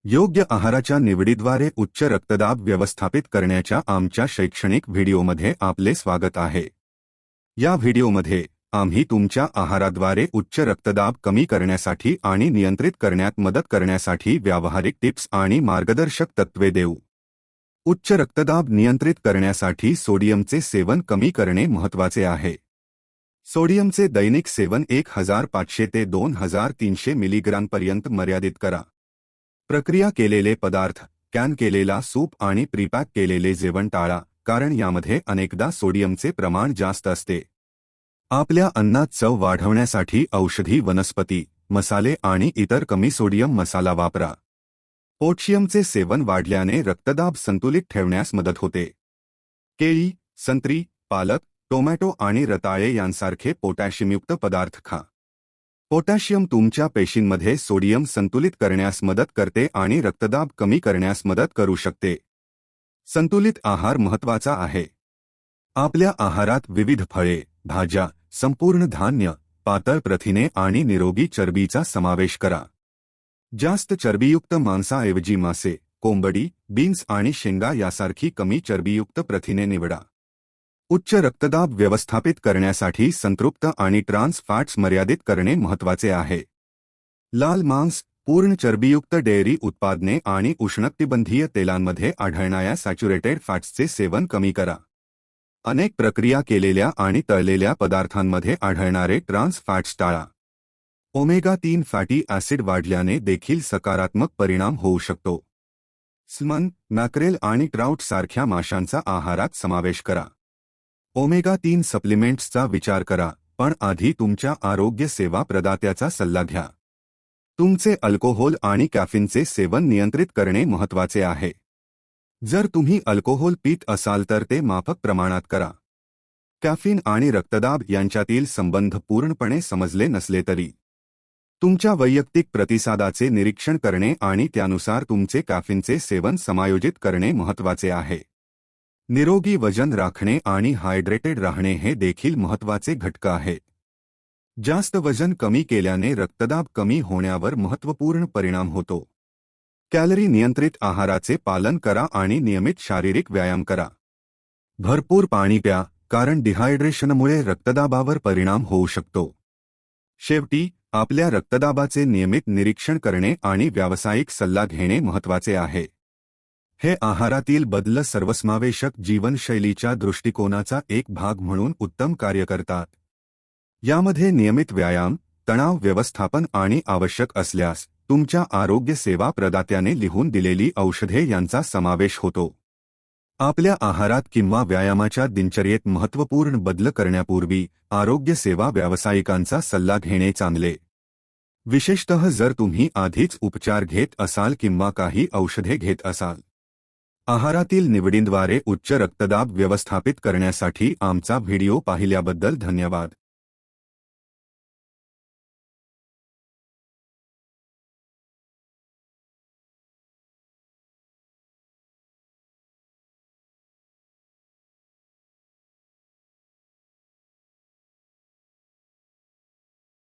योग्य आहाराच्या निवडीद्वारे उच्च रक्तदाब व्यवस्थापित करण्याच्या आमच्या शैक्षणिक व्हिडिओमध्ये आपले स्वागत आहे। या व्हिडिओमध्ये आम्ही तुमच्या आहाराद्वारे उच्च रक्तदाब कमी करण्यासाठी आणि नियंत्रित करण्यात मदत करण्यासाठी व्यावहारिक टिप्स आणि मार्गदर्शक तत्त्वे देऊ। उच्च रक्तदाब नियंत्रित करण्यासाठी सोडियमचे सेवन कमी करणे महत्त्वाचे आहे। सोडियमचे दैनिक सेवन 1500 ते 2300 मिलीग्रामपर्यंत मर्यादित करा। प्रक्रिया केलेले पदार्थ, कॅन केलेला सूप आणि प्रीपॅक केलेले जेवण टाळा, कारण यामध्ये अनेकदा सोडियमचे प्रमाण जास्त असते। आपल्या अन्नात चव वाढवण्यासाठी औषधी वनस्पती, मसाले आणि इतर कमी सोडियम मसाला वापरा। पोटॅशियमचे सेवन वाढल्याने रक्तदाब संतुलित ठेवण्यास मदत होते। केळी, संत्री, पालक, टोमॅटो आणि रताळे यांसारखे पोटॅशियमयुक्त पदार्थ खा। पोटॅशियम तुमच्या पेशींमध्ये सोडियम संतुलित करण्यास मदत करते आणि रक्तदाब कमी करण्यास मदत करू शकते। संतुलित आहार महत्त्वाचा आहे। आपल्या आहारात विविध फळे, भाज्या, संपूर्ण धान्य, पातळ प्रथिने आणि निरोगी चरबीचा समावेश करा। जास्त चरबीयुक्त मांसाऐवजी मासे, कोंबडी, बीन्स आणि शेंगा यासारखी कमी चरबीयुक्त प्रथिने निवडा। उच्च रक्तदाब व्यवस्थापित करण्यासाठी संतृप्त आणि ट्रान्स फॅट्स मर्यादित करणे महत्त्वाचे आहे। लाल मांस, पूर्ण चरबीयुक्त डेअरी उत्पादने आणि उष्णकटिबंधीय तेलांमध्ये आढळणाऱ्या सॅच्युरेटेड फॅट्सचे सेवन कमी करा। अनेक प्रक्रिया केलेल्या आणि तळलेल्या पदार्थांमध्ये आढळणारे ट्रान्स फॅट्स टाळा। ओमेगा-3 फॅटी ॲसिड वाढल्याने देखील सकारात्मक परिणाम होऊ शकतो। सॅल्मन, मॅक्रेल आणि ट्राउट सारख्या माशांचा आहारात समावेश करा। ओमेगा-3 सप्लिमेंट्सचा विचार करा, पण आधी तुमच्या आरोग्य सेवा प्रदात्याचा सल्ला घ्या। तुमचे अल्कोहोल आणि कॅफीनचे सेवन नियंत्रित करणे महत्त्वाचे आहे। जर तुम्ही अल्कोहोल पीत असाल तर ते माफक प्रमाणात करा। कॅफीन आणि रक्तदाब यांच्यातील संबंध पूर्णपणे समजले नसले तरी तुमच्या वैयक्तिक प्रतिसादाचे निरीक्षण करणे आणि त्यानुसार तुमचे कॅफीनचे सेवन समायोजित करणे महत्त्वाचे आहे। निरोगी वजन राखणे आणि हायड्रेटेड राहणे हे देखील महत्त्वाचे घटक आहेत। जास्त वजन कमी केल्याने रक्तदाब कमी होण्यावर महत्त्वपूर्ण परिणाम होतो। कॅलरी नियंत्रित आहाराचे पालन करा आणि नियमित शारीरिक व्यायाम करा। भरपूर पाणी प्या, कारण डिहायड्रेशनमुळे रक्तदाबावर परिणाम होऊ शकतो। शेवटी, आपल्या रक्तदाबाचे नियमित निरीक्षण करणे आणि व्यावसायिक सल्ला घेणे महत्त्वाचे आहे। हे आहारातील बदल सर्वसमावेशक जीवनशैलीच्या दृष्टिकोनाचा एक भाग म्हणून उत्तम कार्य करतात। यामध्ये नियमित व्यायाम, तणाव व्यवस्थापन आणि आवश्यक असल्यास तुमच्या आरोग्य सेवा प्रदात्याने लिहून दिलेली औषधे यांचा समावेश होतो। आपल्या आहारात किंवा व्यायामाच्या दिनचर्येत महत्त्वपूर्ण बदल करण्यापूर्वी आरोग्य सेवा व्यावसायिकांचा सल्ला घेणे चांगले। विशेषतः जर तुम्ही आधीच उपचार घेत असाल किंवा काही औषधे घेत असाल। आहारातील निवडींद्वारे उच्च रक्तदाब व्यवस्थापित करण्यासाठी आमचा व्हिडिओ पाहिल्याबद्दल धन्यवाद।